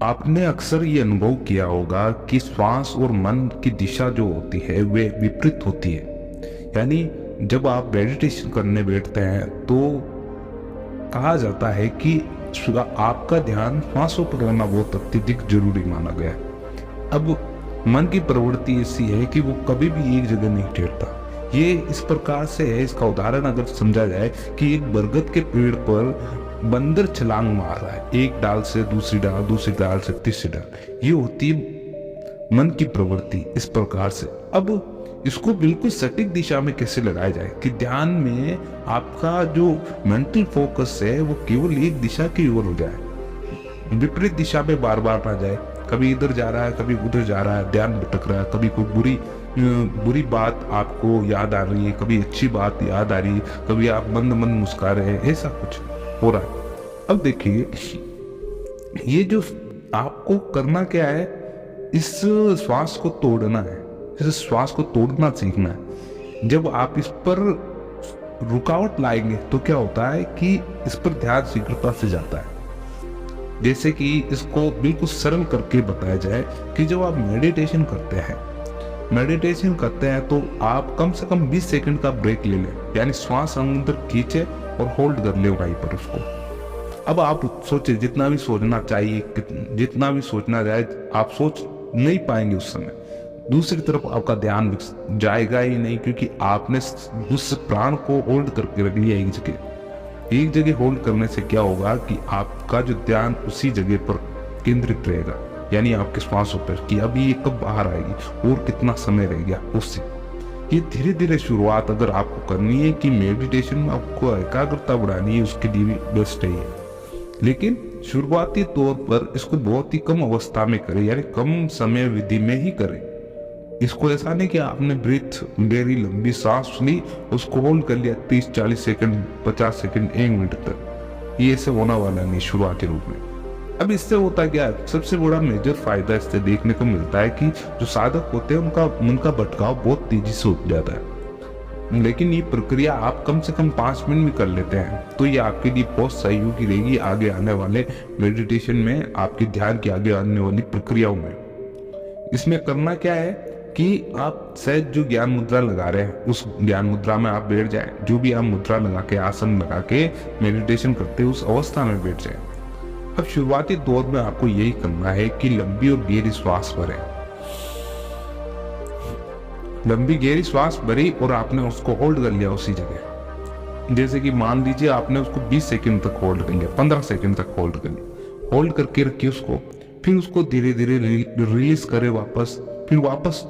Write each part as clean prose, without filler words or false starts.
आपने अक्सर ये अनुभव किया होगा कि श्वास और मन की दिशा जो होती है वे विपरीत होती है। यानी जब आप मेडिटेशन करने बैठते हैं तो कहा जाता है कि आपका ध्यान श्वासों पर होना बहुत अत्यधिक जरूरी माना गया है। अब मन की प्रवृत्ति ऐसी है कि वो कभी भी एक जगह नहीं ठहरता। ये इस प्रकार से है, इसका उदाहरण अगर समझा जाए कि एक बरगद के पेड़ पर बंदर छलांग मार रहा है, एक डाल से दूसरी डाल, दूसरी डाल से तीसरी डाल। ये होती है मन की प्रवृत्ति इस प्रकार से। अब इसको बिल्कुल सटीक दिशा में कैसे लगाया जाए कि ध्यान में आपका जो मेंटल फोकस है वो केवल एक दिशा की ओर हो जाए, विपरीत दिशा में बार बार ना जाए। कभी इधर जा रहा है, कभी उधर जा रहा है, ध्यान भटक रहा है, कभी कोई बुरी बात आपको याद आ रही है, कभी अच्छी बात याद आ रही है, कभी आप मंद मंद मुस्कुरा रहे हैं, ऐसा कुछ हो रहा है। अब देखिए, ये जो आपको करना क्या है, इस श्वास को तोड़ना है, इस श्वास को तोड़ना सीखना है। जब आप इस पर रुकावट लाएंगे तो क्या होता है कि इस पर ध्यान शीघ्रता से जाता है। जैसे कि इसको बिल्कुल सरल करके बताया जाए कि जब आप मेडिटेशन करते हैं तो आप कम से कम 20 सेकंड का ब्रेक ले लें, यानी श्वास अंदर खींचे और होल्ड कर ले वहीं पर उसको। अब आप सोचे, जितना भी सोचना चाहिए, जितना भी सोचना जाए, आप सोच नहीं पाएंगे उस समय। दूसरी तरफ आपका ध्यान जाएगा ही नहीं, क्योंकि आपने उस प्राण को होल्ड करके रख लिया एक जगह होल्ड करने से क्या होगा कि आपका जो ध्यान उसी जगह पर केंद्रित रहेगा, यानी आपके श्वासों पर कि अब ये कब बाहर आएगी और कितना समय रह गया उससे। ये धीरे धीरे शुरुआत अगर आपको करनी है कि मेडिटेशन में आपको एकाग्रता बढ़ानी है, उसके लिए भी बेस्ट है ये। लेकिन शुरुआती तौर पर इसको बहुत ही कम अवस्था में करें, यानी कम समय विधि में ही करें। इसको ऐसा नहीं कि आपने ब्रीथ गहरी लंबी सांस ली, उसको होल्ड कर लिया 30-40 सेकंड, 50 सेकंड, 1 मिनट तक। ये ऐसे होना वाला नहीं शुरुआती रूप में। अब इससे होता क्या है, सबसे बड़ा मेजर फायदा इससे देखने को मिलता है कि जो साधक होते हैं उनका मन का भटकाव बहुत तेजी से हो जाता है। लेकिन ये प्रक्रिया आप कम से कम 5 मिनट में कर लेते हैं तो ये आपके लिए बहुत सहयोगी रहेगी आगे आने वाले मेडिटेशन में, आपके ध्यान की आगे आने वाली प्रक्रियाओं में। इसमें करना क्या है कि आप सहज जो ज्ञान मुद्रा लगा रहे हैं उस ज्ञान मुद्रा में आप बैठ जाएं। जो भी आप मुद्रा लगा के, आसन लगा के मेडिटेशन करते हैं उस अवस्था में बैठ जाएं। अब शुरुआती दौर में आपको यही करना है कि लंबी और गहरी श्वास भरें। लंबी गहरी श्वास भरी और आपने उसको होल्ड कर लिया उसी जगह। जैसे कि मान लीजिए आपने उसको 20 सेकंड तक होल्ड कर लिया, 15 सेकंड तक होल्ड कर लिया, होल्ड करके रखिए उसको। फिर उसको धीरे धीरे रिलीज करें वापस। फिर वापस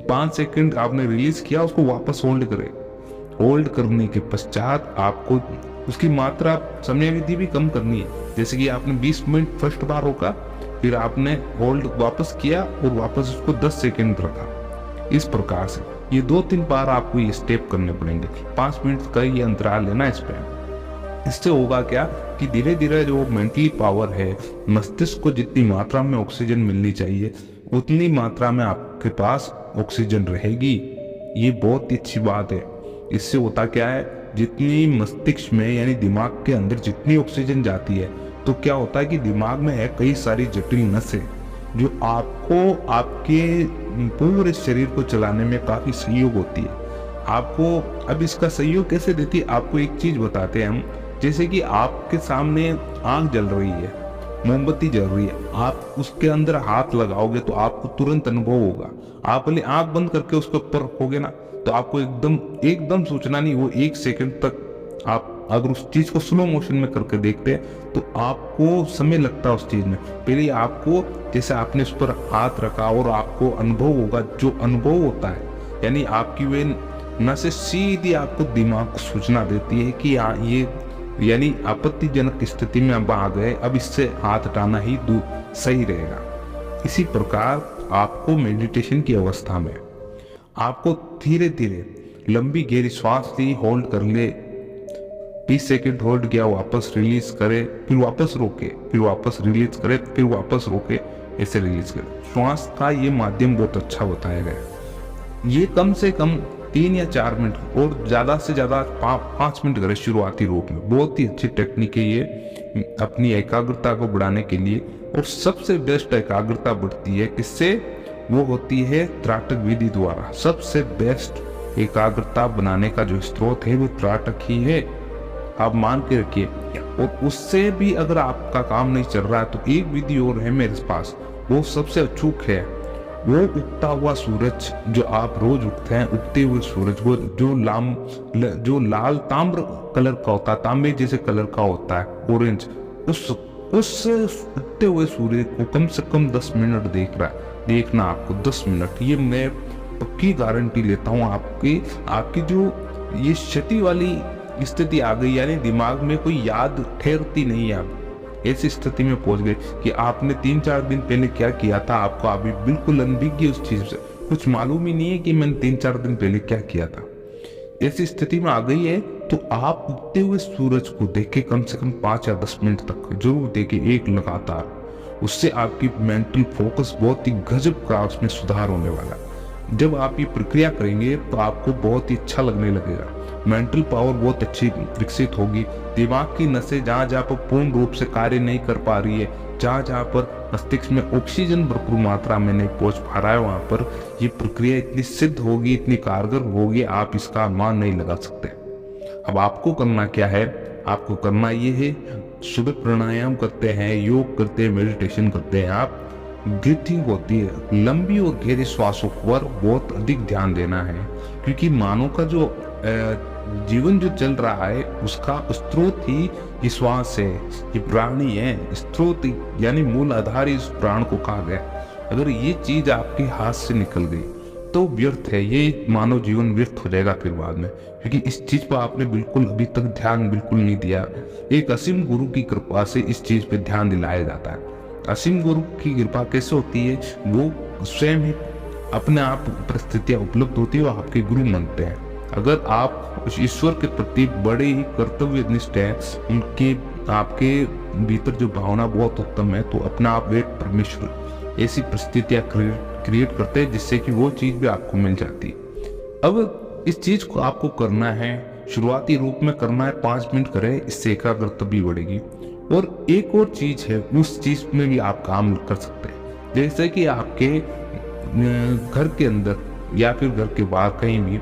5 सेकंड आपने रिलीज किया, उसको वापस होल्ड करें। होल्ड करने के पश्चात आपको उसकी मात्रा, समय विधि भी कम करनी है। जैसे कि आपने 20 मिनट फर्स्ट बार रोका, फिर आपने होल्ड वापस किया और वापस उसको 10 सेकंड रखा। इस प्रकार से ये 2-3 बार आपको ये स्टेप करने पड़ेंगे। 5 मिनट का ये अंतराल लेना इस पे। इससे होगा क्या कि धीरे धीरे जो मेंटली पावर है, मस्तिष्क को जितनी मात्रा में ऑक्सीजन मिलनी चाहिए उतनी मात्रा में आपके पास ऑक्सीजन रहेगी। ये बहुत ही अच्छी बात है। इससे होता क्या है, जितनी मस्तिष्क में यानी दिमाग के अंदर जितनी ऑक्सीजन जाती है तो क्या होता है कि दिमाग में है कई सारी जटिल नसें जो आपको आपके पूरे शरीर को चलाने में काफी सहयोग होती है। आपको अब इसका सहयोग कैसे देती है, आपको एक चीज बताते हैं हम। जैसे कि आपके सामने आग जल रही है, मोमबत्ती जल रही है, आप उसके अंदर हाथ लगाओगे तो आपको तुरंत अनुभव होगा। आप भले आंख बंद करके उसके ऊपर रखोगे ना तो आपको एकदम सोचना नहीं, वो 1 सेकंड तक आप अगर उस चीज को स्लो मोशन में करके देखते हैं तो आपको समय लगता है उस चीज में। पहले आपको, जैसे आपने उस पर हाथ रखा और आपको अनुभव होगा, जो अनुभव होता है यानी आपकी वे नसें सीधी आपको दिमाग को सूचना देती है कि ये यानी आपत्तिजनक स्थिति में अब आ गए, अब इससे हाथ हटाना ही सही रहेगा। इसी प्रकार आपको मेडिटेशन की अवस्था में आपको धीरे धीरे लंबी गहरी श्वास ली, होल्ड कर ले, 20 सेकंड होल्ड किया, वापस रिलीज करे, फिर वापस रोके, फिर वापस रिलीज करे, फिर वापस रोके, ऐसे रिलीज करे। श्वास का ये माध्यम बहुत अच्छा बताया गया। ये कम से कम 3 या 4 मिनट और ज्यादा से ज्यादा 5 मिनट करें शुरुआती रूप में। बहुत ही अच्छी टेक्निक है ये। अपनी एकाग्रता को बढ़ाने के लिए। और सबसे बेस्ट एकाग्रता बढ़ती है इससे, वो होती है त्राटक विधि द्वारा। सबसे बेस्ट एकाग्रता बनाने का जो स्रोत है वो त्राटक ही है, आप मान के रखिए। और उससे भी अगर आपका काम नहीं चल रहा है तो एक विधि और है मेरे पास, वो सबसे अचूक है। वो उगता हुआ सूरज जो आप रोज उगते हैं, उगते हुए सूरज, वो जो लाल ताम्र कलर का होता है, तांबे जैसे कलर का होता है, ऑरेंज, उस उगते हुए सूर्य को कम से कम 10 मिनट देखना आपको 10 मिनट। ये मैं पक्की गारंटी लेता हूँ। आपकी जो ये क्षति वाली स्थिति आ गई, यानी दिमाग में कोई याद ठहरती नहीं है, आप ऐसी स्थिति में पहुंच गए कि आपने 3-4 दिन पहले क्या किया था, आपको अभी बिल्कुल अनभिज्ञ उस चीज से कुछ मालूम ही नहीं है कि मैंने 3-4 दिन पहले क्या किया था। ऐसी स्थिति में आ गई है तो आप उगते हुए सूरज को देखे कम से कम 5 या 10 मिनट तक जरूर देखे, एक लगातार। उससे आपकी मेंटल फोकस बहुत ही गजब का उसमें सुधार होने वाला है। जब आप ये प्रक्रिया करेंगे तो आपको बहुत ही अच्छा लगने लगेगा, मेंटल पावर बहुत अच्छी विकसित होगी। दिमाग की नसें जहाँ जहाँ पर पूर्ण रूप से कार्य नहीं कर पा रही है, जहाँ जहाँ पर मस्तिष्क में ऑक्सीजन भरपूर मात्रा में नहीं पहुंच पा रहा है, वहां पर ये प्रक्रिया इतनी सिद्ध होगी, इतनी कारगर होगी, आप इसका अनुमान नहीं लगा सकते। अब आपको करना क्या है, आपको करना ये है, सुबह प्राणायाम करते हैं, योग करते हैं, मेडिटेशन करते हैं, आप ब्रीथिंग होती है, लंबी और गहरी श्वासों पर बहुत अधिक ध्यान देना है। क्योंकि मानव का जो जीवन जो चल रहा है उसका स्रोत ही ये श्वास है, ये प्राणी है, स्रोत यानी मूल आधार इस प्राण को कहा गया। अगर ये चीज आपके हाथ से निकल गई तो व्यर्थ है, ये मानव जीवन व्यर्थ हो जाएगा फिर बाद में, क्योंकि इस चीज पर आपने बिल्कुल अभी तक ध्यान बिल्कुल नहीं दिया। एक असीम गुरु की कृपा से इस चीज पे ध्यान दिलाया जाता है। असीम गुरु की कृपा कैसे होती है, वो स्वयं ही अपने आप परिस्थितियां उपलब्ध होती है, वो आपके गुरु मानते हैं। अगर आप उस ईश्वर के प्रति बड़े ही कर्तव्यनिष्ठ हैं, उनके आपके भीतर जो भावना बहुत उत्तम है, तो अपना आप एक परमेश्वर ऐसी परिस्थितियां क्रिएट करते हैं जिससे कि वो चीज भी आपको मिल जाती है। अब इस चीज को आपको करना है, शुरुआती रूप में करना है, 5 मिनट करें, इससे एकाग्रता भी बढ़ेगी। और एक और चीज है, उस चीज में भी आप काम कर सकते हैं। जैसे कि आपके घर के अंदर या फिर घर के बाहर कहीं भी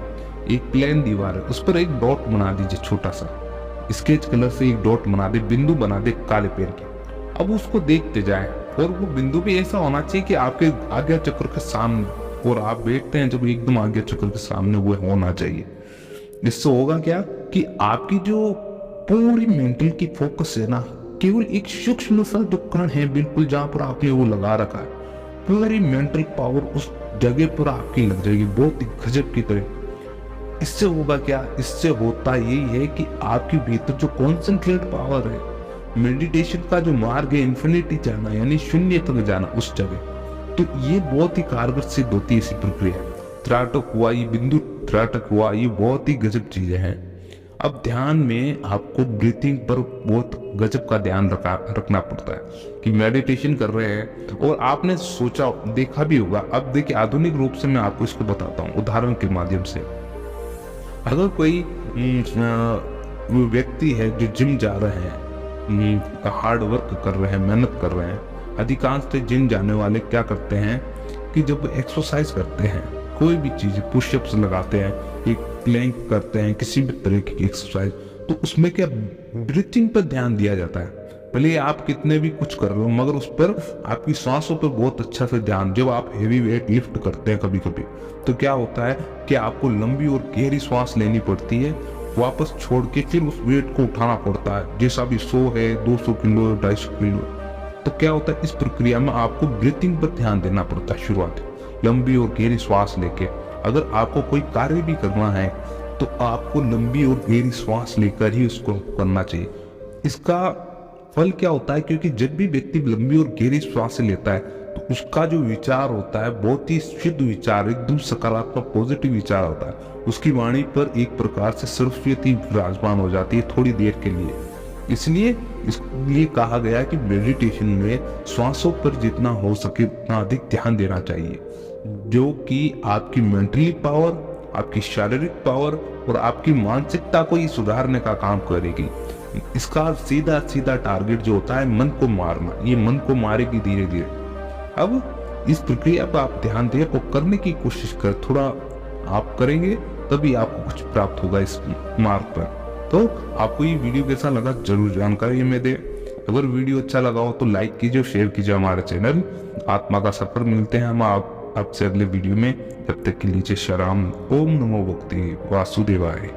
एक प्लेन दीवार है, उस पर एक डॉट बना दीजिए, छोटा सा स्केच कलर से एक डॉट बना दे, बिंदु बना दे काले पेन के। अब उसको देखते जाए, और वो बिंदु भी ऐसा होना चाहिए कि आपके आज्ञा चक्र के सामने, और आप बैठते हैं जब एकदम आज्ञा चक्र के सामने वो होना चाहिए। इससे होगा क्या कि आपकी जो पूरी मेंटल की फोकस है ना, केवल एक सूक्ष्म सा जो कण है बिल्कुल जहां पर आपने वो लगा रखा है, पूरी मेंटल पावर उस जगह पर आपकी लग जाएगी, बहुत ही गजब की तरह। इससे होगा क्या, इससे होता यही है कि आपके भीतर जो कॉन्सेंट्रेट पावर है, मेडिटेशन का जो मार्ग है, इन्फिनिटी जाना यानी शून्य तक जाना उस जगह, तो ये बहुत ही कारगर सिद्ध होती है इसी प्रक्रिया। त्राटक हुआ, ये बिंदु त्राटक हुआ, ये बहुत ही गजब चीजें हैं। अब ध्यान में आपको ब्रीथिंग पर बहुत गजब का ध्यान रखना पड़ता है कि मेडिटेशन कर रहे हैं और आपने सोचा देखा भी होगा। अब देखिए आधुनिक रूप से मैं आपको इसको बताता हूँ उदाहरण के माध्यम से। अगर कोई व्यक्ति है जो जिम जा रहे हैं, हार्ड वर्क कर रहे हैं, मेहनत कर रहे हैं, अधिकांश जिम जाने वाले क्या करते हैं कि जब एक्सरसाइज करते हैं, कोई भी चीज पुशअप्स लगाते हैं, एक प्लैंक करते हैं, किसी भी तरह की एक्सरसाइज, तो उसमें क्या ब्रीथिंग पर ध्यान दिया जाता है। भले आप कितने भी कुछ कर रहे हो मगर उस पर आपकी सांसों पर बहुत अच्छा से ध्यान। जब आप हेवी वेट लिफ्ट करते हैं कभी कभी, तो क्या होता है कि आपको लंबी और गहरी सांस लेनी पड़ती है, वापस छोड़ के फिर उस वेट को उठाना पड़ता है, जैसा भी 100 है, 200 किलो, 250 किलो। तो क्या होता है, इस प्रक्रिया में आपको ब्रीथिंग पर ध्यान देना पड़ता है शुरुआत, लंबी और गहरी श्वास लेके। अगर आपको कोई कार्य भी करना है तो आपको लंबी और गहरी श्वास लेकर ही उसको करना चाहिए। इसका फल क्या होता है, क्योंकि जब भी व्यक्ति लंबी और गहरी श्वास लेता है तो उसका जो विचार होता है बहुत ही शुद्ध विचार, एकदम सकारात्मक पॉजिटिव विचार होता है। उसकी वाणी पर एक प्रकार से सरस्वती विराजमान हो जाती है थोड़ी देर के लिए। इसलिए कहा गया कि मेडिटेशन में श्वासों पर जितना हो सके उतना अधिक ध्यान देना चाहिए, जो कि आपकी मेंटली पावर आपकी शारीरिक पावर और आपकी मानसिकता को ही सुधारने का काम करेगी। इसका सीधा सीधा टारगेट जो होता है मन को मारना, ये मन को मारेगी धीरे धीरे। अब इस प्रक्रिया पर आप ध्यान दें और करने की कोशिश कर, थोड़ा आप करेंगे तभी आपको कुछ प्राप्त होगा इस मार्ग पर। तो आपको ये वीडियो कैसा लगा जरूर जानकारी हमें दे। अगर वीडियो अच्छा लगा हो तो लाइक कीजिए, शेयर कीजिए हमारे चैनल आत्मा का सफर। मिलते हैं हम आपसे अगले वीडियो में। तब तक के लिए जय श्री राम। ओम नमो भगवते वासुदेवाय।